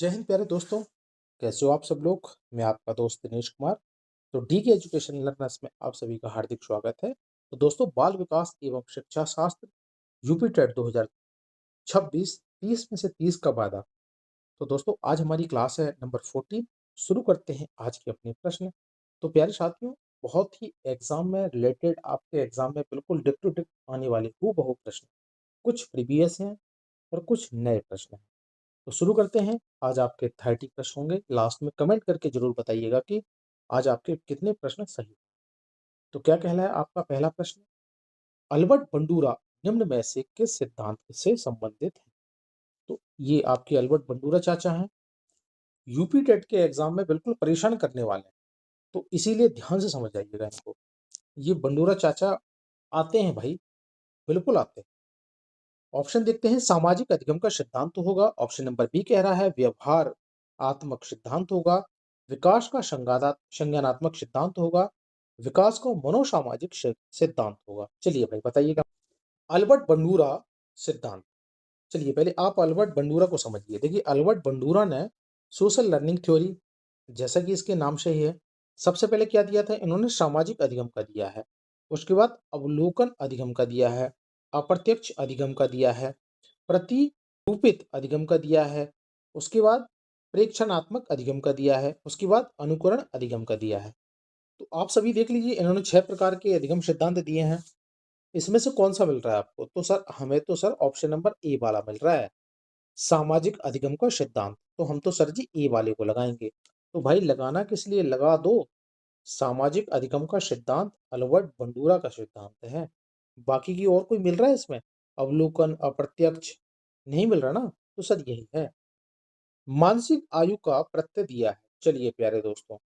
जय हिंद प्यारे दोस्तों। कैसे हो आप सब लोग। मैं आपका दोस्त दिनेश कुमार। तो डी के एजुकेशन लर्नर्स में आप सभी का हार्दिक स्वागत है। तो दोस्तों, बाल विकास एवं शिक्षा शास्त्र यूपी टेट 2026 30 में से 30 का वादा। तो दोस्तों, आज हमारी क्लास है नंबर 14। शुरू करते हैं आज के अपने प्रश्न। तो प्यारे साथियों, बहुत ही एग्जाम में रिलेटेड, आपके एग्जाम में बिल्कुल डिक टू डिक आने वाले हूबहू प्रश्न, कुछ प्रीवियस हैं और कुछ नए प्रश्न हैं। तो शुरू करते हैं। आज आपके 30 प्रश्न होंगे। लास्ट में कमेंट करके जरूर बताइएगा कि आज आपके कितने प्रश्न सही। तो क्या कहला है आपका पहला प्रश्न। अल्बर्ट बंडूरा निम्न में से किस सिद्धांत से संबंधित है। तो ये आपके अल्बर्ट बंडूरा चाचा हैं। यूपी टेट के एग्जाम में बिल्कुल परेशान करने वाले हैं, तो इसीलिए ध्यान से समझ जाइएगा इनको। ये बंडूरा चाचा आते हैं भाई, बिल्कुल आते हैं। ऑप्शन देखते हैं। सामाजिक अधिगम का सिद्धांत होगा। ऑप्शन नंबर बी कह रहा है व्यवहार आत्मक सिद्धांत होगा। विकास का संज्ञानात्मक सिद्धांत होगा। विकास को मनोसामाजिक सिद्धांत होगा। चलिए भाई बताइएगा। अल्बर्ट बंडूरा सिद्धांत। चलिए पहले आप अल्बर्ट बंडूरा को समझिए। देखिए, अल्बर्ट बंडूरा ने सोशल लर्निंग थ्योरी, जैसा कि इसके नाम से ही है, सबसे पहले क्या दिया था इन्होंने, सामाजिक अधिगम का दिया है। उसके बाद अवलोकन अधिगम का दिया है, अप्रत्यक्ष अधिगम का दिया है, प्रतिरूपित अधिगम का दिया है, उसके बाद प्रेक्षणात्मक अधिगम का दिया है, उसके बाद अनुकरण अधिगम का दिया है। तो आप सभी देख लीजिए, इन्होंने 6 प्रकार के अधिगम सिद्धांत दिए हैं। इसमें से कौन सा मिल रहा है आपको। तो सर हमें तो सर ऑप्शन नंबर ए वाला मिल रहा है, सामाजिक अधिगम का सिद्धांत। तो हम तो सर जी ए वाले को लगाएंगे। तो भाई लगाना किस लिए, लगा दो। सामाजिक अधिगम का सिद्धांत अल्बर्ट बंडूरा का सिद्धांत है। बाकी की और कोई मिल रहा है इसमें, अवलोकन अप्रत्यक्ष नहीं मिल रहा ना। तो सर यही है। मानसिक आयु का प्रत्यय दिया है। चलिए प्यारे दोस्तों,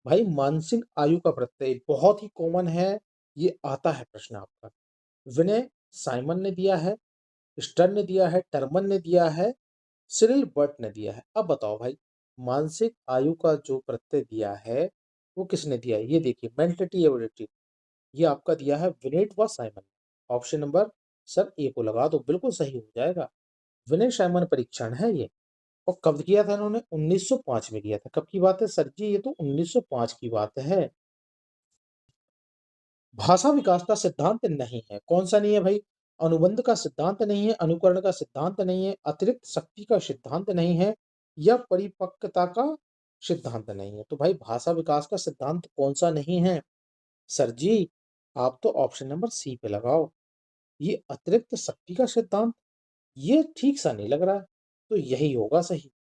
भाई मानसिक आयु का प्रत्यय बहुत ही कॉमन है, ये आता है प्रश्न आपका। विनय साइमन ने दिया है, स्टर्न ने दिया है, टर्मन ने दिया है, सिरिल बर्ट ने दिया है। अब बताओ भाई, मानसिक आयु का जो प्रत्यय दिया है वो किसने दिया है। ये देखिए, मेंटलिटी एबिलिटी, ये आपका दिया है विनेट व साइमन। ऑप्शन नंबर सर ए को लगा दो, बिल्कुल सही हो जाएगा। विनय साइमन परीक्षण है ये। और कब किया था इन्होंने, 1905 में किया था। कब की बात है सर जी, ये तो 1905 की बात है। भाषा विकास का सिद्धांत नहीं है। कौन सा नहीं है भाई, अनुबंध का सिद्धांत नहीं है, अनुकरण का सिद्धांत नहीं है, अतिरिक्त शक्ति का सिद्धांत नहीं है, या परिपक्वता का सिद्धांत नहीं है। तो भाई भाषा विकास का सिद्धांत कौन सा नहीं है सर जी, आप तो ऑप्शन नंबर सी पे लगाओ, ये अतिरिक्त शक्ति का सिद्धांत। ये ठीक सा नहीं लग रहा है, तो यही होगा सही।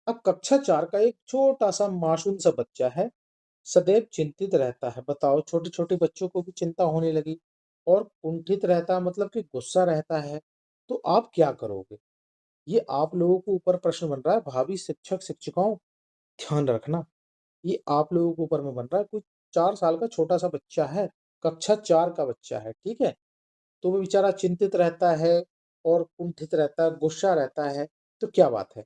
अब कक्षा 4 का एक छोटा सा मासूम सा बच्चा है, सदैव चिंतित रहता है। बताओ, छोटे छोटे बच्चों को भी चिंता होने लगी। और कुंठित रहता है मतलब कि गुस्सा रहता है। तो आप क्या करोगे। ये आप लोगों को ऊपर प्रश्न बन रहा है, भावी शिक्षक शिक्षिकाओं ध्यान रखना। ये आप लोगों के ऊपर में बन रहा है। कोई 4 साल का छोटा सा बच्चा है, कक्षा 4 का बच्चा है, ठीक है। तो वो बेचारा चिंतित रहता है और कुंठित रहता है, गुस्सा रहता है। तो क्या बात है,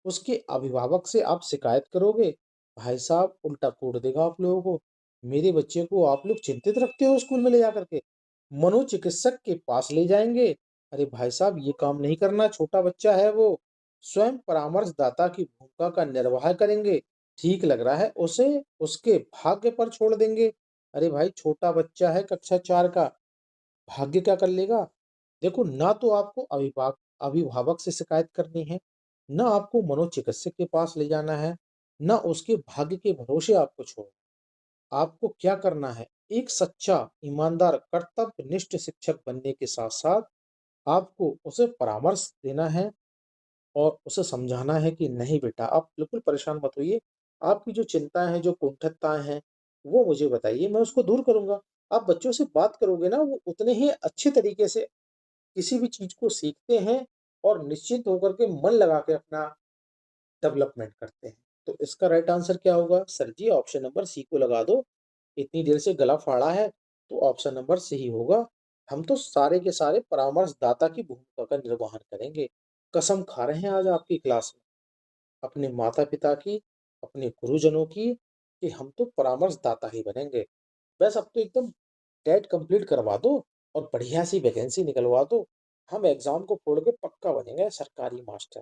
उसके अभिभावक से आप शिकायत करोगे, भाई साहब उल्टा कूट देगा आप लोगों को। मेरे बच्चे को आप लोग चिंतित रखते हो स्कूल में ले जा करके, मनोचिकित्सक के पास ले जाएंगे। अरे भाई साहब, ये काम नहीं करना, छोटा बच्चा है वो। स्वयं परामर्शदाता की भूमिका का निर्वाह करेंगे। ठीक लग रहा है उसे, उसके भाग्य पर छोड़ देंगे। अरे भाई, छोटा बच्चा है कक्षा 4 का, भाग्य क्या कर लेगा। देखो, ना तो आपको अभिभावक अभिभावक से शिकायत करनी है, ना आपको मनोचिकित्सक के पास ले जाना है, ना उसके भाग्य के भरोसे आपको छोड़ो। आपको क्या करना है, एक सच्चा ईमानदार कर्तव्यनिष्ठ शिक्षक बनने के साथ साथ आपको उसे परामर्श देना है और उसे समझाना है कि नहीं बेटा, आप बिल्कुल परेशान मत होइए। आपकी जो चिंताएं हैं, जो कुंठितताएं हैं, वो मुझे बताइए, मैं उसको दूर करूंगा। आप बच्चों से बात करोगे ना, वो उतने ही अच्छे तरीके से किसी भी चीज को सीखते हैं और निश्चित होकर के मन लगा के अपना डेवलपमेंट करते हैं। तो इसका राइट आंसर क्या होगा सर जी, ऑप्शन नंबर सी को लगा दो। इतनी देर से गला फाड़ा है, तो ऑप्शन नंबर सी ही होगा। हम तो सारे के सारे परामर्शदाता की भूमिका का निर्वहन करेंगे। कसम खा रहे हैं आज आपकी क्लास में, अपने माता पिता की, अपने गुरुजनों की, कि हम तो परामर्शदाता ही बनेंगे। बस अब तो एकदम टेट कंप्लीट करवा दो और बढ़िया सी वैकेंसी निकलवा दो। हम एग्जाम को फोड़ के पक्का बनेंगे सरकारी मास्टर।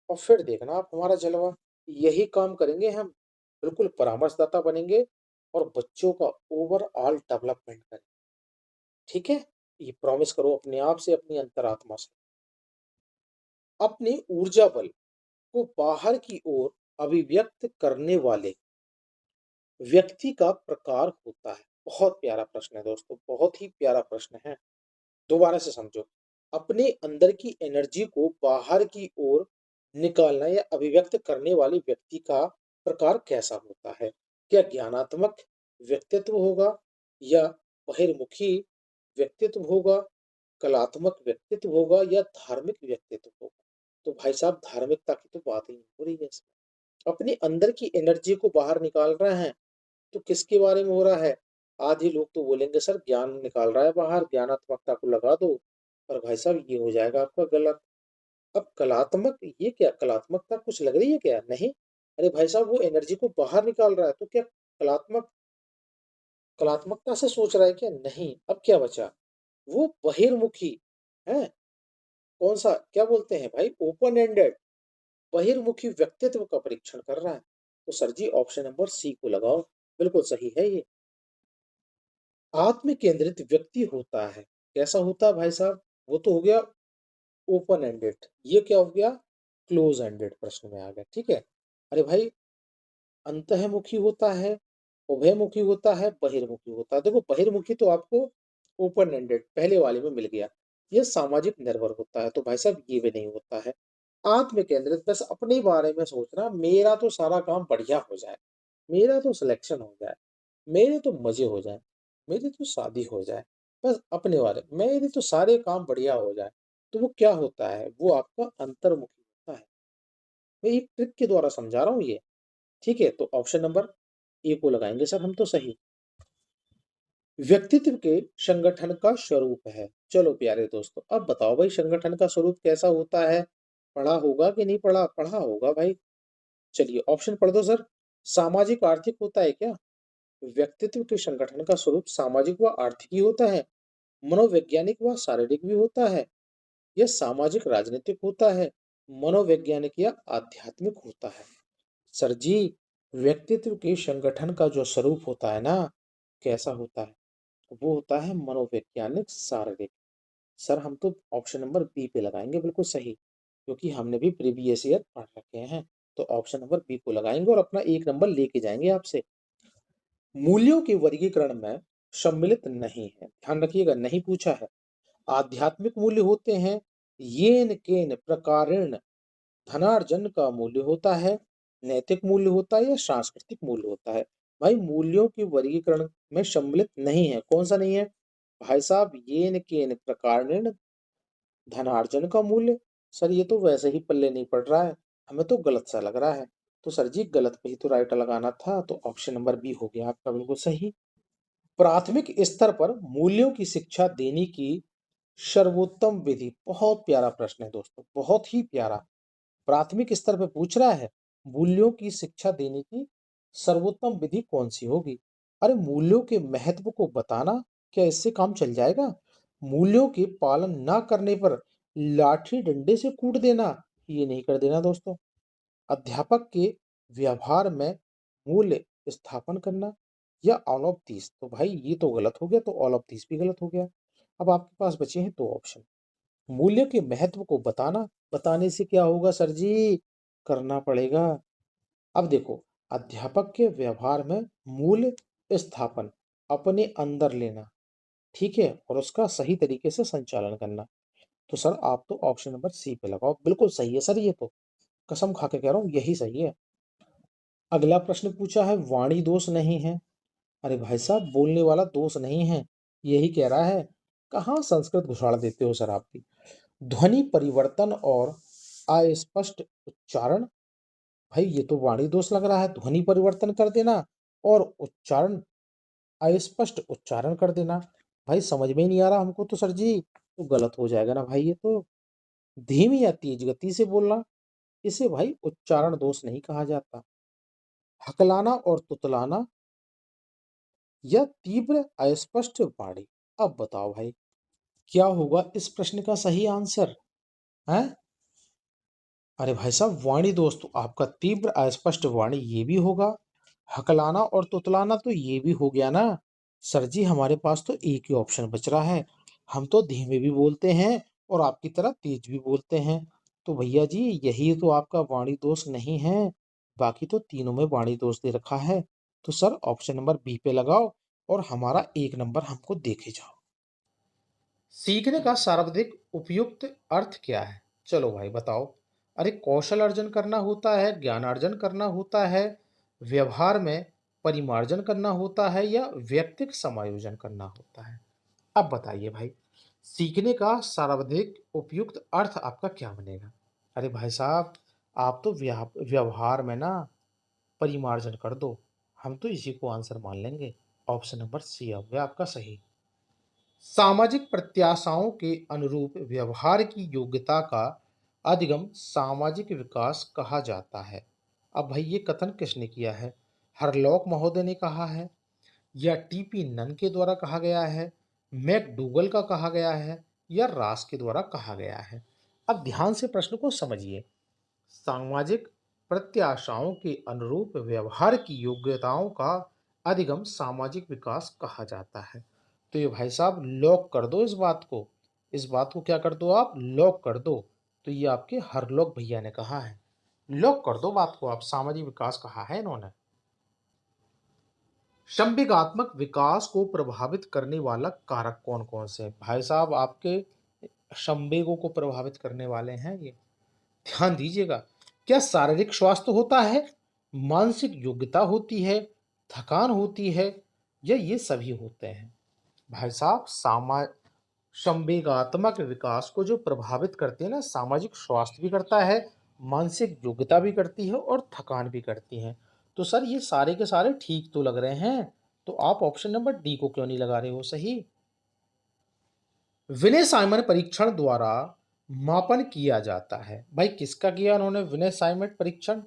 और फिर देखना आप हमारा जलवा। यही काम करेंगे हम, बिल्कुल परामर्शदाता बनेंगे और बच्चों का ओवरऑल डेवलपमेंट करेंगे। ठीक है? ये प्रॉमिस करो अपने आप से, अपनी अंतरात्मा से। अपने ऊर्जा बल को बाहर की ओर अभिव्यक्त करने वाले व्यक्ति का प्रकार होता है। बहुत प्यारा प्रश्न है दोस्तों, बहुत ही प्यारा प्रश्न है। दोबारा से समझो। अपने अंदर की एनर्जी को बाहर की ओर निकालना या अभिव्यक्त करने वाले व्यक्ति का प्रकार कैसा होता है? क्या ज्ञानात्मक व्यक्तित्व होगा या बहिर्मुखी व्यक्तित्व होगा, कलात्मक व्यक्तित्व होगा या धार्मिक व्यक्तित्व होगा? तो भाई साहब धार्मिकता की तो बात ही नहीं हो रही है इसमें। अपने अंदर की एनर्जी को बाहर निकाल रहे हैं तो किसके बारे में हो रहा है? आधे लोग तो बोलेंगे सर ज्ञान निकाल रहा है बाहर, ज्ञानात्मकता को लगा दो। पर भाई साहब ये हो जाएगा आपका गलत। अब कलात्मक, ये क्या कलात्मकता कुछ लग रही है क्या? नहीं। अरे भाई साहब वो एनर्जी को बाहर निकाल रहा है तो क्या कलात्मकता से सोच रहा है क्या? नहीं। अब क्या बचा? वो बहिर्मुखी है। कौन सा क्या बोलते हैं भाई, ओपन एंडेड बहिर्मुखी व्यक्तित्व का परीक्षण कर रहा है। तो सर जी ऑप्शन नंबर सी को लगाओ, बिल्कुल सही है ये। आत्म केंद्रित व्यक्ति होता है। कैसा होता है भाई साहब? वो तो हो गया ओपन एंडेड, ये क्या हो गया? क्लोज एंडेड प्रश्न में आ गया। ठीक है। अरे भाई अंतःमुखी होता है, उभयमुखी होता है, बहिर्मुखी होता है। देखो बहिर्मुखी तो आपको ओपन एंडेड पहले वाले में मिल गया। ये सामाजिक निर्भर होता है, तो भाई साहब ये भी नहीं होता है। आत्म केंद्रित बस अपने बारे में सोचना, मेरा तो सारा काम बढ़िया हो जाए, मेरा तो सिलेक्शन हो जाए, मेरे तो मजे हो जाए, मेरी तो शादी हो जाए, बस अपने बारे मेरे तो सारे काम बढ़िया हो जाए। तो वो क्या होता है? वो आपका अंतर्मुखी होता है। मैं एक ट्रिक के द्वारा समझा रहा हूँ ये। ठीक है, तो ऑप्शन नंबर ए को लगाएंगे सर हम तो सही। व्यक्तित्व के संगठन का स्वरूप है। चलो प्यारे दोस्तों अब बताओ भाई संगठन का स्वरूप कैसा होता है? पढ़ा होगा कि नहीं पढ़ा? पढ़ा होगा भाई। चलिए ऑप्शन पढ़ दो सर। सामाजिक आर्थिक होता है क्या? व्यक्तित्व के संगठन का स्वरूप सामाजिक व आर्थिक ही होता है, मनोवैज्ञानिक व शारीरिक भी होता है, यह सामाजिक राजनीतिक होता है, मनोवैज्ञानिक या आध्यात्मिक होता है? सर जी व्यक्तित्व के संगठन का जो स्वरूप होता है ना, कैसा होता है? वो होता है मनोवैज्ञानिक शारीरिक। सर हम तो ऑप्शन नंबर बी पे लगाएंगे बिल्कुल सही, क्योंकि हमने भी प्रीवियस ईयर पढ़ रखे हैं। तो ऑप्शन नंबर बी को लगाएंगे और अपना एक नंबर लेके जाएंगे आपसे। मूल्यों के वर्गीकरण में सम्मिलित नहीं है, ध्यान रखिएगा, नहीं पूछा है। आध्यात्मिक मूल्य होते हैं, येन केन प्रकारेण धनार्जन का मूल्य होता है, नैतिक मूल्य होता है या सांस्कृतिक मूल्य होता है? भाई मूल्यों के वर्गीकरण में सम्मिलित नहीं है, कौन सा नहीं है भाई साहब? येन केन प्रकारेण धनार्जन का मूल्य। सर ये तो वैसे ही पल्ले नहीं पड़ रहा है, हमें तो गलत सा लग रहा है। तो सर जी गलत पे ही तो राइट लगाना था, तो ऑप्शन नंबर बी हो गया आपका बिल्कुल सही। प्राथमिक स्तर पर मूल्यों की शिक्षा देने की सर्वोत्तम विधि। बहुत प्यारा प्रश्न है दोस्तों, बहुत ही प्यारा। प्राथमिक स्तर पे पूछ रहा है मूल्यों की शिक्षा देने की सर्वोत्तम विधि कौन सी होगी? अरे मूल्यों के महत्व को बताना, क्या इससे काम चल जाएगा? मूल्यों के पालन ना करने पर लाठी डंडे से कूट देना, ये नहीं कर देना दोस्तों। अध्यापक के व्यवहार में मूल्य स्थापन करना या ऑल ऑफ दीस? तो भाई ये तो गलत हो गया, तो ऑल ऑफ दीस भी गलत हो गया। अब आपके पास बचे हैं दो ऑप्शन। मूल्य के महत्व को बताना, बताने से क्या होगा सर जी? करना पड़ेगा। अब देखो, अध्यापक के व्यवहार में मूल्य स्थापन, अपने अंदर लेना, ठीक है, और उसका सही तरीके से संचालन करना। तो सर आप तो ऑप्शन नंबर सी पे लगाओ, बिल्कुल सही है सर, ये तो कसम खा के कह रहा हूँ यही सही है। अगला प्रश्न पूछा है वाणी दोष नहीं है। अरे भाई साहब बोलने वाला दोष नहीं है, यही कह रहा है। कहाँ संस्कृत घुसाड़ देते हो सर आप भी। ध्वनि परिवर्तन और अस्पष्ट उच्चारण। भाई ये तो वाणी दोष लग रहा है, ध्वनि परिवर्तन कर देना और उच्चारण अस्पष्ट उच्चारण कर देना। भाई समझ में नहीं आ रहा हमको तो सर जी, तो गलत हो जाएगा ना भाई ये तो। धीमी या तेज गति से बोलना, इसे भाई उच्चारण दोष नहीं कहा जाता। हकलाना और तुतलाना या तीव्र अस्पष्ट वाणी। अब बताओ भाई क्या होगा इस प्रश्न का सही आंसर है? अरे भाई साहब, वाणी दोस्त तो आपका तीव्र अस्पष्ट वाणी ये भी होगा। हकलाना और तुतलाना तो ये भी हो गया ना। सर जी, हमारे पास तो एक ही ऑप्शन बच रहा है। हम तो धीमे भी बोलते हैं और आपकी तरह तेज भी बोलते हैं। तो भैया जी, यही तो आपका वाणी दोष नहीं है। बाकी तो तीनों में वाणी दोष दे रखा है। तो सर, ऑप्शन नंबर बी पे लगाओ और हमारा एक नंबर हमको देखे जाओ। सीखने का सर्वाधिक उपयुक्त अर्थ क्या है? चलो भाई बताओ। अरे, कौशल अर्जन करना होता है, ज्ञान अर्जन करना होता है, व्यवहार में परिमार्जन करना होता है, या व्यक्तिक समायोजन करना होता है? अब बताइए भाई, सीखने का सर्वाधिक उपयुक्त अर्थ आपका क्या बनेगा? अरे भाई साहब, आप तो व्यवहार में ना परिमार्जन कर दो। हम तो इसी को आंसर मान लेंगे। ऑप्शन नंबर सी हो गया आपका सही। सामाजिक प्रत्याशाओं के अनुरूप व्यवहार की योग्यता का अधिगम सामाजिक विकास कहा जाता है। अब भाई, ये कथन किसने किया है? हरलॉक महोदय ने कहा है, या टीपी नन के द्वारा कहा गया है, मैकडूगल का कहा गया है, या रास के द्वारा कहा गया है? अब ध्यान से प्रश्न को समझिए। सामाजिक प्रत्याशाओं के अनुरूप व्यवहार की योग्यताओं का अधिगम सामाजिक विकास कहा जाता है। तो ये भाई साहब लॉक कर दो इस बात को क्या कर दो आप? लॉक कर दो। तो ये आपके हरलोक भैया ने कहा है। लॉक कर दो बात को आप, सामाजिक विकास कहा है इन्होंने। संवेगात्मक विकास को प्रभावित करने वाला कारक कौन कौन से हैं? भाई साहब, आपके संवेगों को प्रभावित करने वाले हैं ये। ध्यान दीजिएगा। क्या शारीरिक स्वास्थ्य होता है, मानसिक योग्यता होती है, थकान होती है, या ये सभी होते हैं? भाई साहब, संवेगात्मक विकास को जो प्रभावित करते हैं ना, सामाजिक स्वास्थ्य भी करता है, मानसिक योग्यता भी करती है और थकान भी करती है। तो सर, ये सारे के सारे ठीक तो लग रहे हैं। तो आप ऑप्शन नंबर डी को क्यों नहीं लगा रहे हो सही? विनय साइमन परीक्षण द्वारा मापन किया जाता है। भाई, किसका किया उन्होंने विनय साइमन परीक्षण?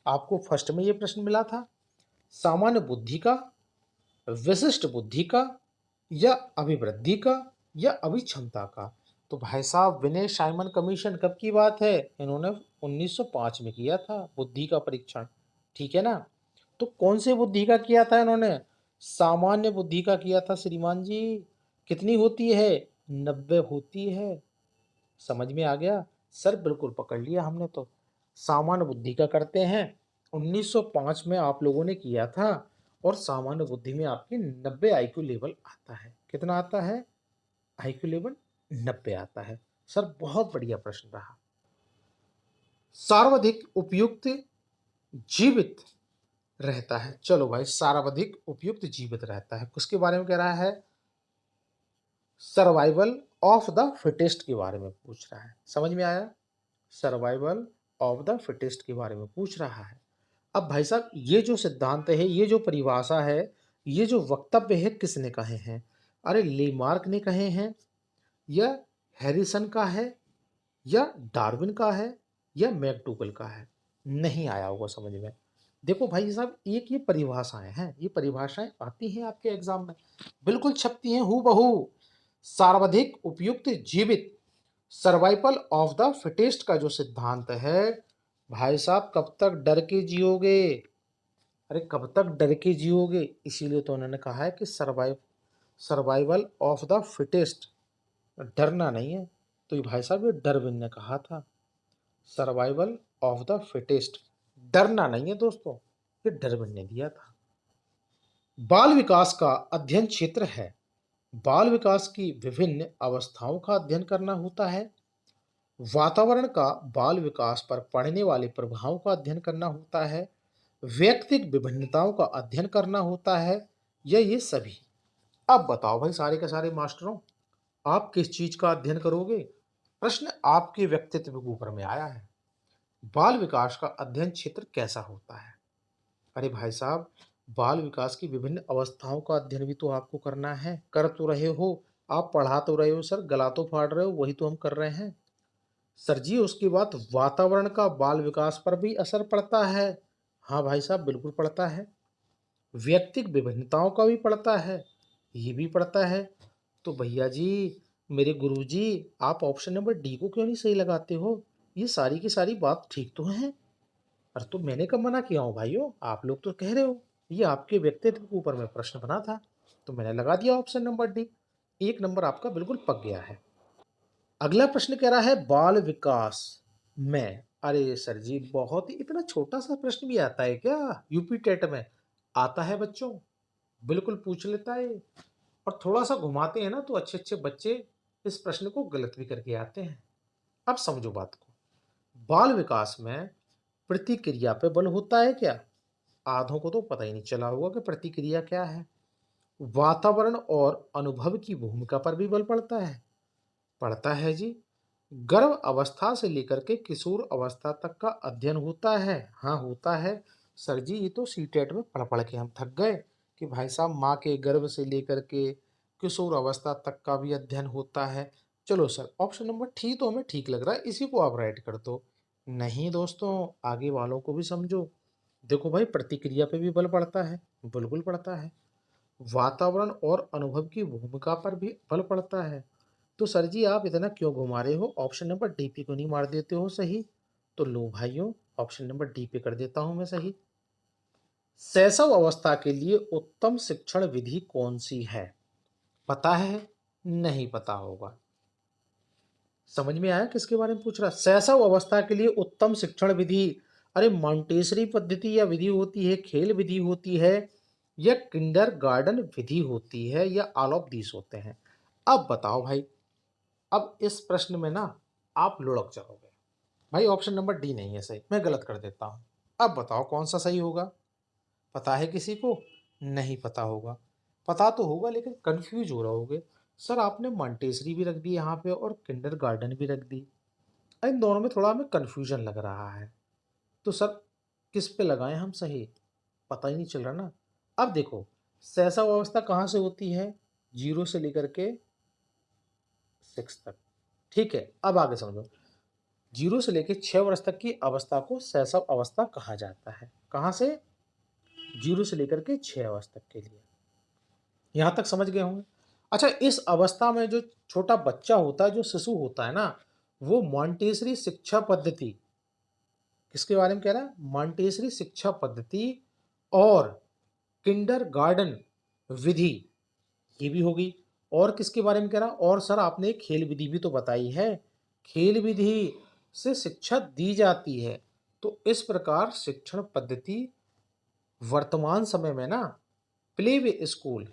आपको फर्स्ट में ये प्रश्न मिला था। सामान्य बुद्धि का, विशिष्ट बुद्धि का, या अभिवृद्धि का, या अभिक्षमता का? तो भाई साहब, विनय साइमन कमीशन कब की बात है? इन्होंने 1905 में किया था बुद्धि का परीक्षण। ठीक है ना? तो कौन से बुद्धि का किया था इन्होंने? सामान्य बुद्धि का किया था श्रीमान जी। कितनी होती है? 90 होती है। समझ में आ गया? सर बिल्कुल पकड़ लिया हमने तो। सामान्य बुद्धि का करते हैं। 1905 में आप लोगों ने किया था। और सामान्य बुद्धि में आपकी 90 आईक्यू लेवल आता है। कितना आता है? आईक्यू लेवल 90 आता है। सर बहुत बढ़िया प्रश्न रहा। सर्वाधिक उपयुक्त जीवित रहता है। चलो भाई, सर्वाधिक उपयुक्त जीवित रहता है किसके बारे में कह रहा है? सर्वाइवल ऑफ द फिटेस्ट के बारे में पूछ रहा है। समझ में आया? सर्वाइवल ऑफ द फिटेस्ट के बारे में पूछ रहा है। अब भाई साहब, ये जो सिद्धांत है, ये जो परिभाषा है, ये जो वक्तव्य है, किसने कहे हैं? अरे, लेमार्क ने कहे हैं, या हैरिसन का है, या डार्विन का है, या मैकडूगल का है? नहीं आया होगा समझ में। देखो भाई साहब, एक ये परिभाषाएं हैं, ये परिभाषाएं आती हैं आपके एग्जाम में, बिल्कुल छपती हैं हूबहू। सर्वाधिक उपयुक्त जीवित, सर्वाइवल ऑफ द फिटेस्ट का जो सिद्धांत है, भाई साहब कब तक डर के जियोगे? अरे, कब तक डर के जियोगे? इसीलिए तो उन्होंने कहा है कि सर्वाइवल ऑफ द फिटेस्ट। डरना नहीं है। तो ये भाई साहब, ये डार्विन ने कहा था, सर्वाइवल ऑफ द फिटेस्ट। डरना नहीं है दोस्तों, ये डार्विन ने दिया था। बाल विकास का अध्ययन क्षेत्र है। बाल विकास की विभिन्न अवस्थाओं का अध्ययन करना होता है। वातावरण का बाल विकास पर पड़ने वाले प्रभावों का अध्ययन करना होता है। व्यक्तिगत विभिन्नताओं का अध्ययन करना होता है, या ये सभी? अब बताओ भाई सारे के सारे मास्टरों, आप किस चीज का अध्ययन करोगे? प्रश्न आपके व्यक्तित्व के ऊपर में आया है। बाल विकास का अध्ययन क्षेत्र कैसा होता है? अरे भाई साहब, बाल विकास की विभिन्न अवस्थाओं का अध्ययन भी तो आपको करना है। कर तो रहे हो, आप पढ़ा तो रहे हो सर, गला तो फाड़ रहे हो, वही तो हम कर रहे हैं। सर जी, उसके बाद वातावरण का बाल विकास पर भी असर पड़ता है। हाँ भाई साहब, बिल्कुल पड़ता है। व्यक्तिगत विभिन्नताओं का भी पड़ता है, ये भी पड़ता है। तो भैया जी, मेरे गुरुजी, आप ऑप्शन नंबर डी को क्यों नहीं सही लगाते हो? ये सारी की सारी बात ठीक तो है। अरे तो मैंने कब मना किया हूँ भाइयों, आप लोग तो कह रहे हो। ये आपके व्यक्तित्व के ऊपर में प्रश्न बना था, तो मैंने लगा दिया ऑप्शन नंबर डी। एक नंबर आपका बिल्कुल पक गया है। अगला प्रश्न कह रहा है बाल विकास में। अरे सर जी, बहुत ही इतना छोटा सा प्रश्न भी आता है क्या यूपी टेट में? आता है बच्चों, बिल्कुल पूछ लेता है। और थोड़ा सा घुमाते हैं ना तो अच्छे अच्छे बच्चे इस प्रश्न को गलत भी करके आते हैं। अब समझो बात को। बाल विकास में प्रतिक्रिया पे बल होता है क्या? आधों को तो पता ही नहीं चला होगा कि प्रतिक्रिया क्या है। वातावरण और अनुभव की भूमिका पर भी बल पड़ता है। पड़ता है जी। गर्भ अवस्था से लेकर के किशोर अवस्था तक का अध्ययन होता है। हाँ होता है। सर जी ये तो सीटेट में पढ़ पढ़ के हम थक गए कि भाई साहब माँ के गर्भ से लेकर के किशोर अवस्था तक का भी अध्ययन होता है। चलो सर, ऑप्शन नंबर ठीक तो हमें ठीक लग रहा है, इसी को आप राइट कर दो। नहीं दोस्तों, आगे वालों को भी समझो। देखो भाई, प्रतिक्रिया पे भी बल पड़ता है, बिल्कुल पड़ता है। वातावरण और अनुभव की भूमिका पर भी बल पड़ता है। तो सर जी आप इतना क्यों घुमा रहे हो, ऑप्शन नंबर डी पे क्यों नहीं मार देते हो सही? तो लो भाइयों, ऑप्शन नंबर डी पे कर देता हूं मैं सही। शैशव अवस्था के लिए उत्तम शिक्षण विधि कौन सी है? पता है? नहीं पता होगा। समझ में आया किसके बारे में पूछ रहा? शैशव अवस्था के लिए उत्तम शिक्षण विधि। अरे मॉन्टेसरी पद्धति या विधि होती है, खेल विधि होती है, या किंडर गार्डन विधि होती है, या ऑल ऑफ दीस होते हैं? अब बताओ भाई। अब इस प्रश्न में ना आप लुढ़क जाओगे। भाई ऑप्शन नंबर डी नहीं है सही, मैं गलत कर देता हूं। अब बताओ कौन सा सही होगा? पता है किसी को? नहीं पता होगा। पता तो होगा लेकिन कंफ्यूज हो रहोगे। सर आपने मॉन्टेसरी भी रख दी यहाँ पे और किंडर गार्डन भी रख दी। इन दोनों में थोड़ा हमें कंफ्यूजन लग रहा है। तो सर किस पे लगाएं हम सही? पता ही नहीं चल रहा ना। अब देखो, शैशव अवस्था कहाँ से होती है? 0 से लेकर के 6 तक। ठीक है, अब आगे समझो। 0 से लेकर 6 वर्ष तक की अवस्था को शैशव अवस्था कहा जाता है। कहाँ से? 0 से लेकर के 6 वर्ष तक के लिए। यहां तक समझ गए होंगे। अच्छा, इस अवस्था में जो छोटा बच्चा होता है, जो शिशु होता है ना, वो मॉन्टेसरी शिक्षा पद्धति, किसके बारे में कह रहा है? मॉन्टेसरी शिक्षा पद्धति और किंडर गार्डन विधि, ये भी होगी। और किसके बारे में कह रहा? और सर आपने एक खेल विधि भी तो बताई है, खेल विधि से शिक्षा दी जाती है। तो इस प्रकार शिक्षण पद्धति वर्तमान समय में ना प्ले वे स्कूल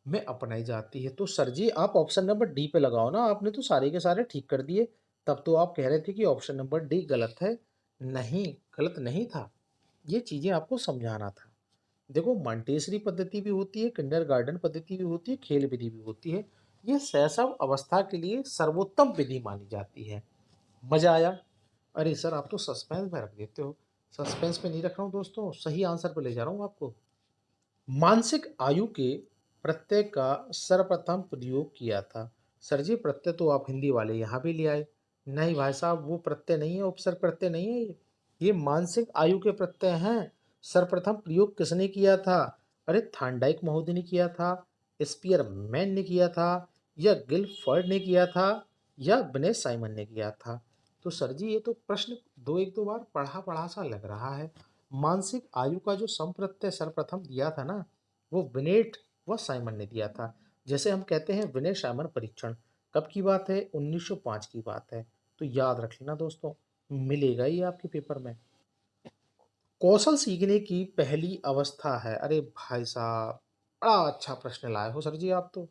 में अपनाई जाती है। तो सर जी आप ऑप्शन नंबर डी पे लगाओ ना, आपने तो सारे के सारे ठीक कर दिए। तब तो आप कह रहे थे कि ऑप्शन नंबर डी गलत है। नहीं, गलत नहीं था, ये चीजें आपको समझाना था। देखो, मॉन्टेसरी पद्धति भी होती है, किंडरगार्टन पद्धति भी होती है, खेल विधि भी होती है। ये शैशव अवस्था के लिए सर्वोत्तम विधि मानी जाती है। मजा आया? अरे सर आप तो सस्पेंस में रख देते हो। सस्पेंस पे नहीं रख रहा हूँ दोस्तों, सही आंसर पे ले जा रहा हूँ आपको। मानसिक आयु के प्रत्यय का सर्वप्रथम प्रयोग किया था। सर जी प्रत्यय तो आप हिंदी वाले यहाँ भी ले आए। नहीं भाई साहब, वो प्रत्यय नहीं है, उपसर्ग प्रत्यय नहीं है ये मानसिक आयु के प्रत्यय हैं। सर्वप्रथम प्रयोग किसने किया था? अरे थांडाइक महोदय ने किया था, स्पीयरमैन ने किया था, या गिलफर्ड ने किया था, या विनय साइमन ने किया था? तो सर जी ये तो प्रश्न एक दो बार पढ़ा पढ़ा सा लग रहा है। मानसिक आयु का जो संप्रत्यय सर्वप्रथम दिया था ना, वो विनेट व साइमन ने दिया था। जैसे हम कहते हैं विनय साइमन परीक्षण, कब की बात है? 1905 की बात है। तो याद रख लेना दोस्तों, मिलेगा ये आपके पेपर में। कौशल सीखने की पहली अवस्था है। अरे भाई साहब, बड़ा अच्छा प्रश्न लाए हो सर जी आप तो।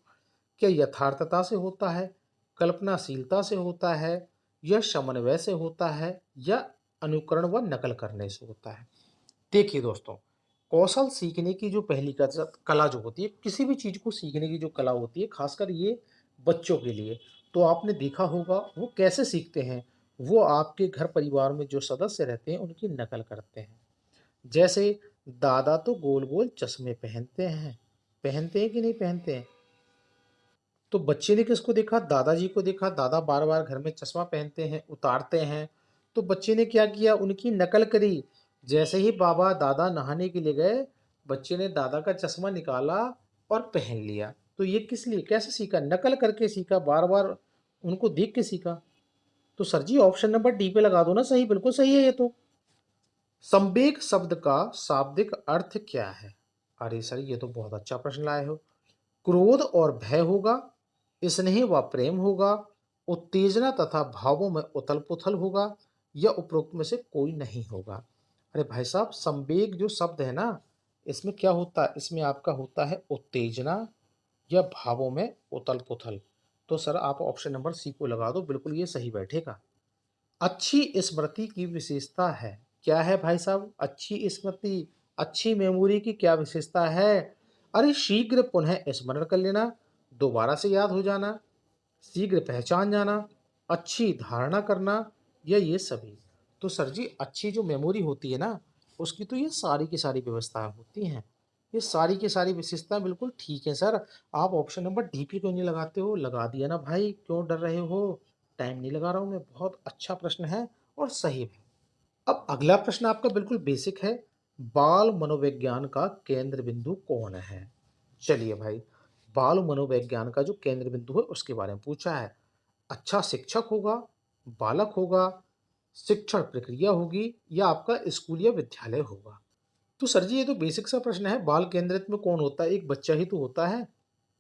क्या यथार्थता से होता है, कल्पनाशीलता से होता है, या समन्वय से होता है, या अनुकरण व नकल करने से होता है? देखिए दोस्तों, कौशल सीखने की जो पहली कला जो होती है, किसी भी चीज को सीखने की जो कला होती है, खासकर ये बच्चों के लिए, तो आपने देखा होगा वो कैसे सीखते हैं। वो आपके घर परिवार में जो सदस्य रहते हैं उनकी नकल करते हैं। जैसे दादा तो गोल गोल चश्मे पहनते हैं कि नहीं पहनते हैं? तो बच्चे ने किसको देखा? दादाजी को देखा, दादा बार बार घर में चश्मा पहनते हैं, उतारते हैं। तो बच्चे ने क्या किया? उनकी नकल करी। जैसे ही बाबा दादा नहाने के लिए गए, बच्चे ने दादा का चश्मा निकाला और पहन लिया। तो ये किस लिए, कैसे सीखा? नकल करके सीखा, बार बार उनको देख के सीखा। तो सर जी ऑप्शन नंबर डी पे लगा दो ना सही, बिल्कुल सही है ये तो। संवेग शब्द का शाब्दिक अर्थ क्या है? अरे सर ये तो बहुत अच्छा प्रश्न लाए हो। क्रोध और भय होगा, स्नेह व प्रेम होगा, उत्तेजना तथा भावों में उथल पुथल होगा, या उपरोक्त में से कोई नहीं होगा। अरे भाई साहब, संवेग जो शब्द है ना, इसमें क्या होता है? इसमें आपका होता है उत्तेजना या भावों में उथल पुथल। तो सर आप ऑप्शन नंबर सी को लगा दो, बिल्कुल ये सही बैठेगा। अच्छी स्मृति की विशेषता है, क्या है भाई साहब? अच्छी स्मृति, अच्छी मेमोरी की क्या विशेषता है? अरे शीघ्र पुनः स्मरण कर लेना, दोबारा से याद हो जाना, शीघ्र पहचान जाना, अच्छी धारणा करना, या ये सभी। तो सर जी अच्छी जो मेमोरी होती है ना, उसकी तो ये सारी की सारी व्यवस्थाएं होती हैं, ये सारी की सारी विशेषताएं बिल्कुल ठीक है सर। आप ऑप्शन नंबर डी पे क्यों नहीं लगाते हो? लगा दिया ना भाई, क्यों डर रहे हो? टाइम नहीं लगा रहा हूं मैं, बहुत अच्छा प्रश्न है और सही है। अब अगला प्रश्न आपका बिल्कुल बेसिक है। बाल मनोविज्ञान का केंद्र बिंदु कौन है? चलिए भाई, बाल मनोविज्ञान का जो केंद्र बिंदु है उसके बारे में पूछा है। अच्छा शिक्षक होगा, बालक होगा, शिक्षण प्रक्रिया होगी, या आपका स्कूल या विद्यालय होगा। तो सर जी ये तो बेसिक सा प्रश्न है। बाल केंद्रित में कौन होता है? एक बच्चा ही तो होता है,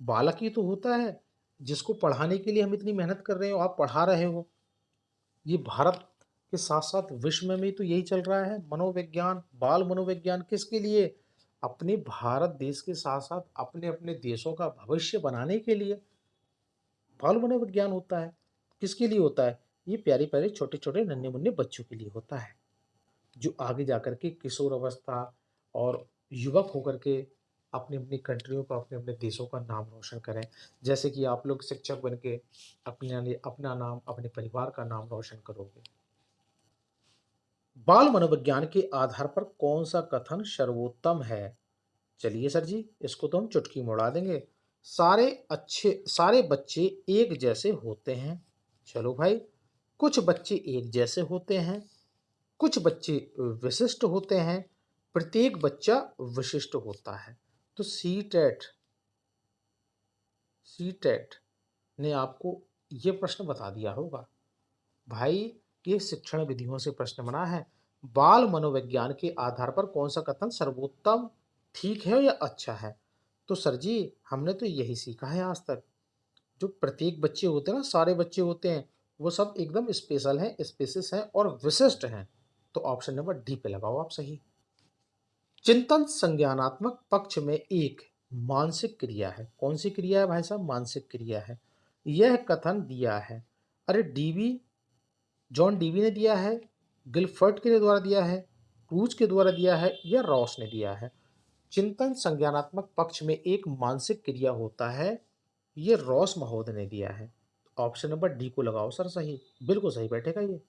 बालक ही तो होता है, जिसको पढ़ाने के लिए हम इतनी मेहनत कर रहे हो, आप पढ़ा रहे हो। ये भारत के साथ साथ विश्व में भी तो यही चल रहा है, मनोविज्ञान, बाल मनोविज्ञान किसके लिए? अपने भारत देश के साथ साथ अपने अपने देशों का भविष्य बनाने के लिए बाल मनोविज्ञान होता है। किसके लिए होता है? ये प्यारे प्यारे छोटे छोटे नन्हे मुन्ने बच्चों के लिए होता है, जो आगे जाकर के किशोर अवस्था और युवक होकर के अपनी अपनी कंट्रियों का, अपने अपने देशों का नाम रोशन करें। जैसे कि आप लोग शिक्षक बन के अपने अपना नाम, अपने परिवार का नाम रोशन करोगे। बाल मनोविज्ञान के आधार पर कौन सा कथन सर्वोत्तम है? चलिए सर जी इसको तो हम चुटकी में उड़ा देंगे। सारे बच्चे एक जैसे होते हैं। चलो भाई, कुछ बच्चे एक जैसे होते हैं, कुछ बच्चे विशिष्ट होते हैं, प्रत्येक बच्चा विशिष्ट होता है। तो सी टेट ने आपको ये प्रश्न बता दिया होगा भाई। ये शिक्षण विधियों से प्रश्न बना है। बाल मनोविज्ञान के आधार पर कौन सा कथन सर्वोत्तम, ठीक है या अच्छा है? तो सर जी हमने तो यही सीखा है आज तक। जो प्रत्येक बच्चे होते हैं ना, सारे बच्चे होते हैं, वो सब एकदम स्पेशल हैं, स्पेसिस हैं और विशिष्ट हैं। तो ऑप्शन नंबर डी पे लगाओ आप सही। चिंतन संज्ञानात्मक पक्ष में एक मानसिक क्रिया है। कौन सी क्रिया है भाई साहब? मानसिक क्रिया है। यह कथन दिया है, अरे डीवी, जॉन डीवी ने दिया है, गिलफर्ट के द्वारा दिया है, क्रूज के द्वारा दिया है, या रॉस ने दिया है? चिंतन संज्ञानात्मक पक्ष में एक मानसिक क्रिया होता है, ये रॉस महोदय ने दिया है। ऑप्शन नंबर डी को लगाओ सर सही, बिल्कुल सही बैठेगा ये।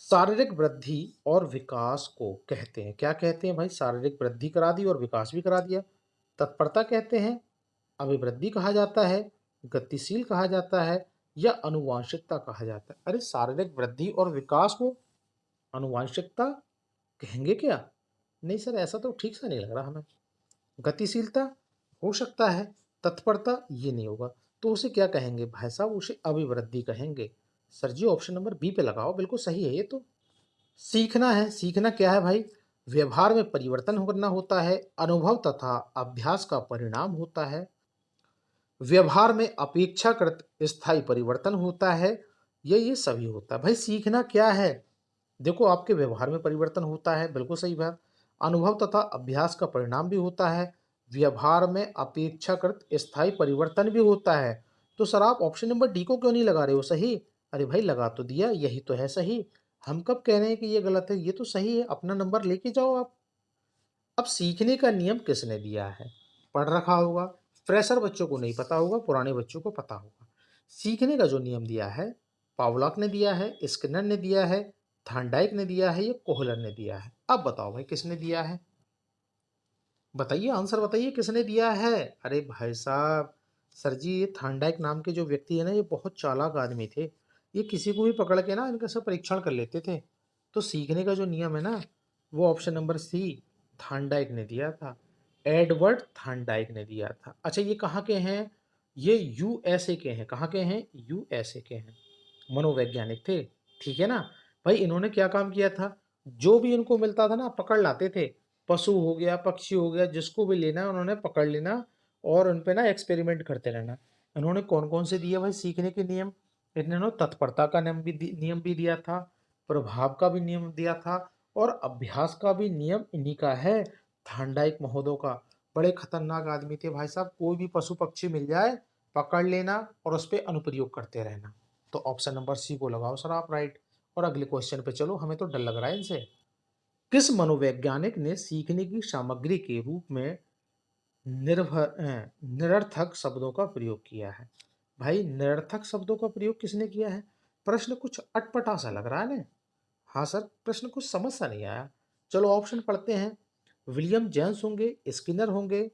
शारीरिक वृद्धि और विकास को कहते हैं, क्या कहते हैं भाई? शारीरिक वृद्धि करा दी और विकास भी करा दिया। तत्परता कहते हैं, अभिवृद्धि कहा जाता है, गतिशील कहा जाता है, या अनुवांशिकता कहा जाता है? अरे शारीरिक वृद्धि और विकास को अनुवांशिकता कहेंगे क्या? नहीं सर, ऐसा तो ठीक सा नहीं लग रहा हमें। गतिशीलता हो सकता है, तत्परता ये नहीं होगा। तो उसे क्या कहेंगे भाई साहब? उसे अभिवृद्धि कहेंगे। सर जी ऑप्शन नंबर बी पे लगाओ, बिल्कुल सही है ये तो। सीखना है, सीखना क्या है भाई? व्यवहार में परिवर्तन करना होता है, अनुभव तथा अभ्यास का परिणाम होता है, व्यवहार में अपेक्षाकृत स्थायी परिवर्तन होता है, ये सभी होता है। भाई सीखना क्या है? देखो आपके व्यवहार में परिवर्तन होता है, बिल्कुल सही बात। अनुभव तथा अभ्यास का परिणाम भी होता है, व्यवहार में अपेक्षाकृत स्थायी परिवर्तन भी होता है। तो सर आप ऑप्शन नंबर डी को क्यों नहीं लगा रहे हो सही? अरे भाई लगा तो दिया, यही तो है सही। हम कब कह रहे हैं कि ये गलत है? ये तो सही है, अपना नंबर लेके जाओ आप। अब सीखने का नियम किसने दिया है? पढ़ रखा होगा, फ्रेशर बच्चों को नहीं पता होगा, पुराने बच्चों को पता होगा। सीखने का जो नियम दिया है, पावलॉक ने दिया है, स्किनर ने दिया है, थांडाइक ने दिया है, या कोहलर ने दिया है? अब बताओ भाई किसने दिया है? बताइए, आंसर बताइए किसने दिया है? अरे भाई साहब, सर जी ये थांडाइक नाम के जो व्यक्ति है ना, ये बहुत चालाक आदमी थे। ये किसी को भी पकड़ के ना इनका सब परीक्षण कर लेते थे। तो सीखने का जो नियम है ना, वो ऑप्शन नंबर सी, थांडाइक ने दिया था। एडवर्ड थांडाइक ने दिया था। अच्छा ये कहाँ के हैं? ये यूएसए के हैं। कहाँ के हैं? यूएसए के हैं। मनोवैज्ञानिक थे। ठीक है ना भाई। इन्होंने क्या काम किया था, जो भी इनको मिलता था ना पकड़ लाते थे। पशु हो गया, पक्षी हो गया, जिसको भी लेना है उन्होंने पकड़ लेना और उन पे ना एक्सपेरिमेंट करते रहना। इन्होंने कौन कौन से दिए भाई सीखने के नियम, इन्होंने तत्परता का नियम भी दिया था, प्रभाव का भी नियम दिया था, और अभ्यास का भी नियम इन्हीं का है, थांडाइक महोदय का। बड़े खतरनाक आदमी थे भाई साहब। कोई भी पशु पक्षी मिल जाए पकड़ लेना और उस पर अनुप्रयोग करते रहना। तो ऑप्शन नंबर सी को लगाओ सर आप राइट। और अगले क्वेश्चन पे चलो, हमें तो डर लग रहा है इनसे। किस मनोवैज्ञानिक ने सीखने की सामग्री के रूप में निरर्थक शब्दों का प्रयोग किया है? भाई निरर्थक शब्दों का प्रयोग किसने किया है? प्रश्न कुछ अटपटा सा लग रहा है ना। हाँ सर, प्रश्न कुछ समझ सा नहीं आया। चलो ऑप्शन पढ़ते हैं। विलियम जेम्स होंगे, स्किनर होंगे,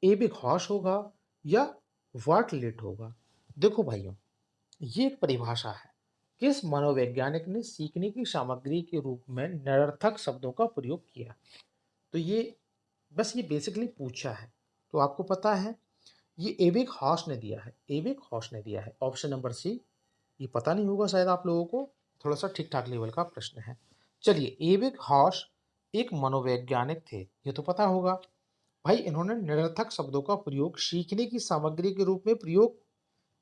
एबी घोष होगा, या वाटलेट होगा। देखो भाइयों, ये एक परिभाषा है। किस मनोवैज्ञानिक ने सीखने की सामग्री के रूप में निरर्थक शब्दों का प्रयोग किया? तो ये बस ये बेसिकली पूछा है। तो आपको पता है ये एबिक हॉस ने दिया है, एबिक हॉस ने दिया है। Option number C. ये पता नहीं होगा शायद आप लोगों को, थोड़ा सा ठीक ठाक लेवल का प्रश्न है। चलिए, एबिक हॉस एक मनोवैज्ञानिक थे, ये तो पता होगा। भाई इन्होंने निरर्थक शब्दों का प्रयोग सीखने की सामग्री के रूप में प्रयोग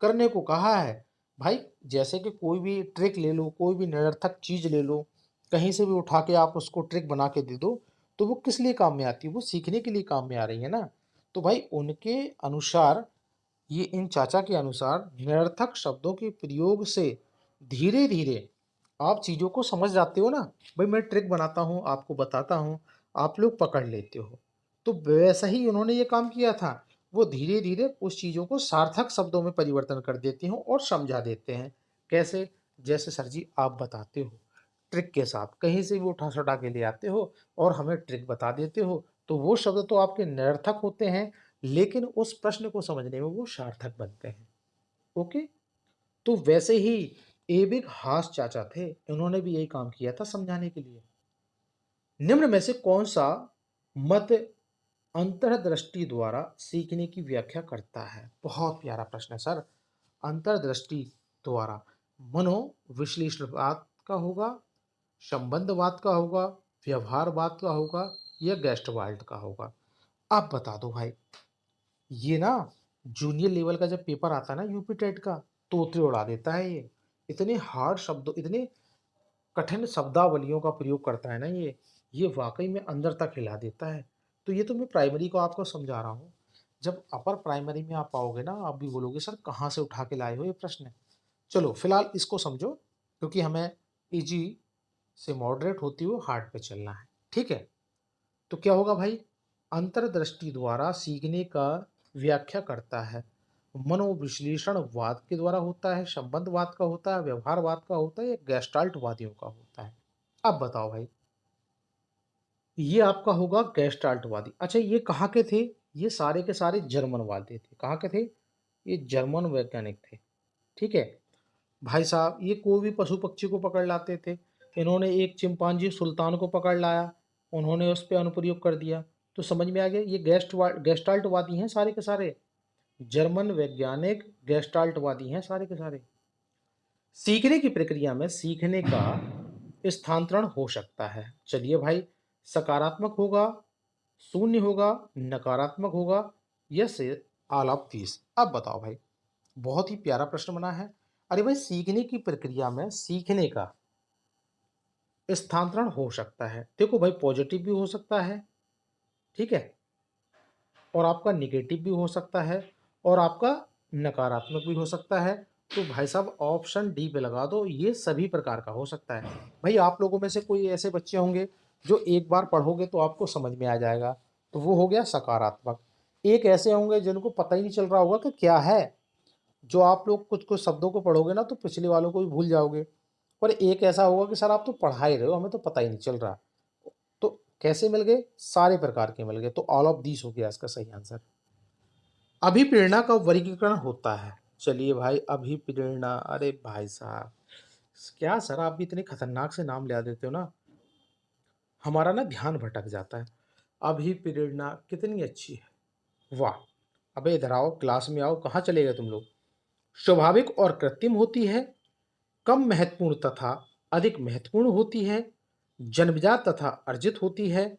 करने को कहा है। भाई जैसे कि कोई भी ट्रिक ले लो, कोई भी निरर्थक चीज ले लो, कहीं से भी उठा के आप उसको ट्रिक बना के दे दो, तो वो किस लिए काम में आती है? वो सीखने के लिए काम में आ रही है ना। तो भाई उनके अनुसार, ये इन चाचा के अनुसार, निरर्थक शब्दों के प्रयोग से धीरे धीरे आप चीजों को समझ जाते हो ना। भाई मैं ट्रिक बनाता हूँ, आपको बताता हूँ, आप लोग पकड़ लेते हो। तो वैसा ही उन्होंने ये काम किया था। वो धीरे धीरे उस चीजों को सार्थक शब्दों में परिवर्तन कर देते हैं और समझा देते हैं। कैसे? जैसे सर जी आप बताते हो, ट्रिक के साथ कहीं से भी उठा सटा के ले आते हो और हमें ट्रिक बता देते हो, तो वो शब्द तो आपके निरर्थक होते हैं, लेकिन उस प्रश्न को समझने में वो सार्थक बनते हैं। ओके। तो वैसे ही एबिक हास चाचा थे, इन्होंने भी यही काम किया था समझाने के लिए। निम्न में से कौन सा मत अंतर्दृष्टि द्वारा सीखने की व्याख्या करता है? बहुत प्यारा प्रश्न है सर। अंतर्दृष्टि द्वारा मनोविश्लेषणवाद का होगा, संबंधवाद का होगा, व्यवहारवाद का होगा, या गेस्टवाल्ट का होगा? आप बता दो भाई। ये ना जूनियर लेवल का जब पेपर आता है ना यूपी टेट का, तोते उड़ा देता है ये। इतने हार्ड शब्दों, इतने कठिन शब्दावलियों का प्रयोग करता है ना ये वाकई में अंदर तक हिला देता है। तो ये तो मैं प्राइमरी को आपको समझा रहा हूँ। जब अपर प्राइमरी में आप पाओगे ना, आप भी बोलोगे सर कहाँ से उठा के लाए हो ये प्रश्न। चलो फिलहाल इसको समझो, क्योंकि हमें इजी से मॉडरेट होती हुए हार्ड पे चलना है। ठीक है। तो क्या होगा भाई? अंतर्दृष्टि द्वारा सीखने का व्याख्या करता है, मनोविश्लेषणवाद के द्वारा होता है, संबंधवाद का होता है, व्यवहारवाद का होता है, या गेस्टाल्टवादियों का होता है? अब बताओ भाई। ये आपका होगा गेस्टाल्टवादी। अच्छा, ये कहाँ के थे? ये सारे के सारे जर्मनवादी थे। कहाँ के थे? ये जर्मन वैज्ञानिक थे। ठीक है भाई साहब, ये कोई भी पशु पक्षी को पकड़ लाते थे। इन्होंने एक चिंपांजी सुल्तान को पकड़ लाया, उन्होंने उस पर अनुप्रयोग कर दिया। तो समझ में आ गया, ये गेस्टाल्टवादी हैं सारे के सारे। जर्मन वैज्ञानिक गेस्टाल्टवादी हैं सारे के सारे। सीखने की प्रक्रिया में सीखने का स्थानांतरण हो सकता है। चलिए भाई, सकारात्मक होगा, शून्य होगा, नकारात्मक होगा, या से ऑल ऑफ दीस? अब बताओ भाई। बहुत ही प्यारा प्रश्न बना है। अरे भाई, सीखने की प्रक्रिया में सीखने का स्थानांतरण हो सकता है। देखो भाई, पॉजिटिव भी हो सकता है, ठीक है, और आपका निगेटिव भी हो सकता है, और आपका नकारात्मक भी हो सकता है। तो भाई साहब ऑप्शन डी पे लगा दो, ये सभी प्रकार का हो सकता है। भाई आप लोगों में से कोई ऐसे बच्चे होंगे जो एक बार पढ़ोगे तो आपको समझ में आ जाएगा, तो वो हो गया सकारात्मक। एक ऐसे होंगे जिनको पता ही नहीं चल रहा होगा कि क्या है। जो आप लोग कुछ कुछ शब्दों को पढ़ोगे ना तो पिछले वालों को भी भूल जाओगे। और एक ऐसा होगा कि सर आप तो पढ़ा ही रहे हो, हमें तो पता ही नहीं चल रहा। तो कैसे मिल गए? सारे प्रकार के मिल गए। तो ऑल ऑफ दीस हो गया इसका सही आंसर। अभिप्रेरणा का वर्गीकरण होता है। चलिए भाई, अभिप्रेरणा, अरे भाई साहब, क्या सर आप भी इतने खतरनाक से नाम ले देते हो ना, हमारा ना ध्यान भटक जाता है। अभिप्रेरणा कितनी अच्छी है, वाह। अबे इधर आओ, क्लास में आओ, कहाँ चले गए तुम लोग? स्वाभाविक और कृत्रिम होती है, कम महत्वपूर्ण तथा अधिक महत्वपूर्ण होती है, जन्मजात तथा अर्जित होती है,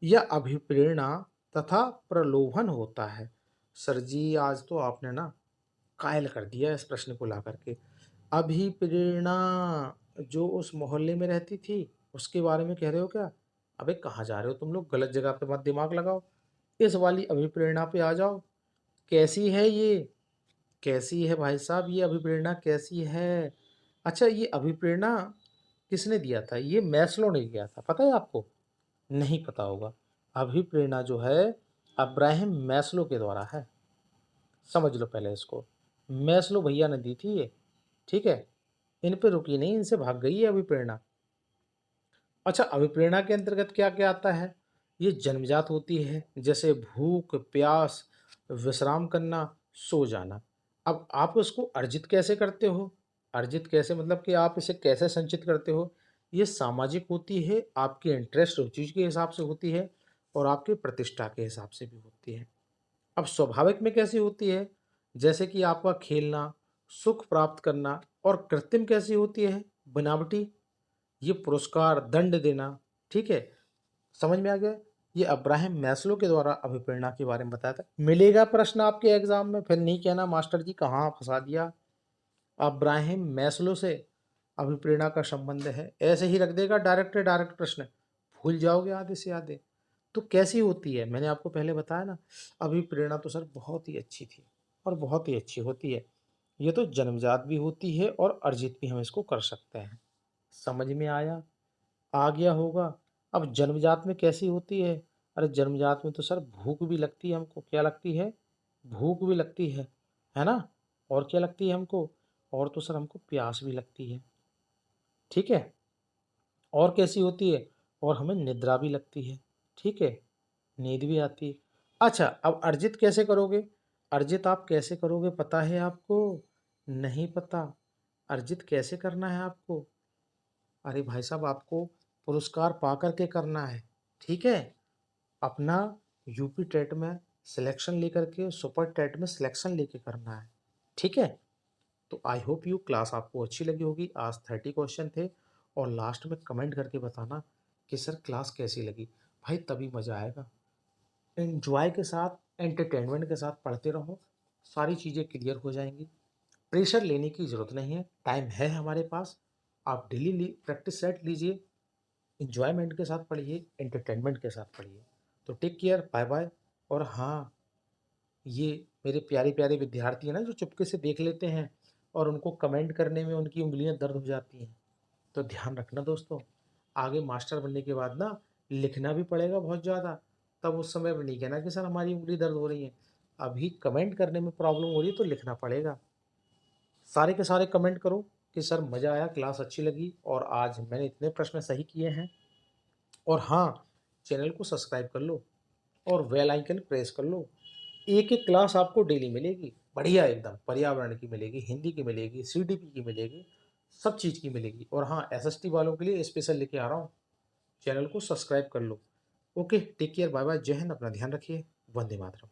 या अभिप्रेरणा तथा प्रलोभन होता है? सर जी, आज तो आपने ना कायल कर दिया इस प्रश्न को ला करके। अभिप्रेरणा जो उस मोहल्ले में रहती थी, उसके बारे में कह रहे हो क्या? अबे कहाँ जा रहे हो तुम लोग? गलत जगह पे मत दिमाग लगाओ। इस वाली अभिप्रेरणा पे आ जाओ। कैसी है ये? कैसी है भाई साहब ये अभिप्रेरणा कैसी है? अच्छा, ये अभिप्रेरणा किसने दिया था? ये मैस्लो ने दिया था, पता है आपको? नहीं पता होगा। अभिप्रेरणा जो है अब्राहम मैस्लो के द्वारा है। समझ लो पहले इसको। मैस्लो भैया ने दी थी ये, ठीक है? इन पे रुकी नहीं, इनसे भाग गई है अभिप्रेरणा। अच्छा, अभिप्रेरणा के अंतर्गत क्या क्या आता है? ये जन्मजात होती है, जैसे भूख, प्यास, विश्राम करना, सो जाना। अब आप उसको अर्जित कैसे करते हो? अर्जित कैसे मतलब कि आप इसे कैसे संचित करते हो? ये सामाजिक होती है, आपके इंटरेस्ट रुचि के हिसाब से होती है, और आपकी प्रतिष्ठा के हिसाब से भी होती है। अब स्वाभाविक में कैसी होती है? जैसे कि आपका खेलना, सुख प्राप्त करना। और कृत्रिम कैसी होती है? बनावटी। ये पुरस्कार, दंड देना, ठीक है? समझ में आ गया? ये अब्राहम मैस्लो के द्वारा अभिप्रेरणा के बारे में बताया था। मिलेगा प्रश्न आपके एग्जाम में, फिर नहीं कहना मास्टर जी कहाँ फंसा दिया। अब्राहम मैस्लो से अभिप्रेरणा का संबंध है, ऐसे ही रख देगा डायरेक्ट डायरेक्ट प्रश्न, भूल जाओगे आधे से आधे। तो कैसी होती है? मैंने आपको पहले बताया ना, अभिप्रेरणा तो सर बहुत ही अच्छी थी और बहुत ही अच्छी होती है। ये तो जन्मजात भी होती है और अर्जित भी हम इसको कर सकते हैं। समझ में आया? आ गया होगा। अब जन्मजात में कैसी होती है? अरे जन्मजात में तो सर भूख भी लगती है हमको। क्या लगती है? भूख भी लगती है ना? और क्या लगती है हमको? और तो सर हमको प्यास भी लगती है, ठीक है? और कैसी होती है? और हमें निद्रा भी लगती है, ठीक है? नींद भी आती है। अच्छा, अब अर्जित कैसे करोगे? अर्जित आप कैसे करोगे पता है आपको? नहीं पता? अर्जित कैसे करना है आपको? अरे भाई साहब, आपको पुरस्कार पा करके करना है, ठीक है? अपना यूपी टेट में सिलेक्शन लेकर के सुपर टेट में सिलेक्शन लेके करना है, ठीक है? तो आई होप यू क्लास आपको अच्छी लगी होगी। आज 30 क्वेश्चन थे, और लास्ट में कमेंट करके बताना कि सर क्लास कैसी लगी। भाई तभी मज़ा आएगा। एंजॉय के साथ, एंटरटेनमेंट के साथ पढ़ते रहो, सारी चीज़ें क्लियर हो जाएंगी। प्रेशर लेने की ज़रूरत नहीं है, टाइम है हमारे पास। आप डेली प्रैक्टिस सेट लीजिए, इंजॉयमेंट के साथ पढ़िए, एंटरटेनमेंट के साथ पढ़िए। तो टेक केयर, बाय बाय। और हाँ, ये मेरे प्यारे प्यारे विद्यार्थी हैं ना जो चुपके से देख लेते हैं और उनको कमेंट करने में उनकी उंगलियां दर्द हो जाती हैं, तो ध्यान रखना दोस्तों। आगे मास्टर बनने के बाद ना लिखना भी पड़ेगा बहुत ज़्यादा। तब उस समय भी नहीं कहना कि सर हमारी उंगली दर्द हो रही है। अभी कमेंट करने में प्रॉब्लम हो रही है तो लिखना पड़ेगा। सारे के सारे कमेंट करो कि सर मज़ा आया, क्लास अच्छी लगी, और आज मैंने इतने प्रश्न सही किए हैं। और हाँ, चैनल को सब्सक्राइब कर लो और बेल आइकन प्रेस कर लो। एक एक क्लास आपको डेली मिलेगी, बढ़िया एकदम। पर्यावरण की मिलेगी, हिंदी की मिलेगी, सीडीपी की मिलेगी, सब चीज़ की मिलेगी। और हाँ, एसएसटी वालों के लिए स्पेशल लेके आ रहा हूँ। चैनल को सब्सक्राइब कर लो। Okay, take care, bye bye, जय हिंद, अपना ध्यान रखिए। वंदे मातरम।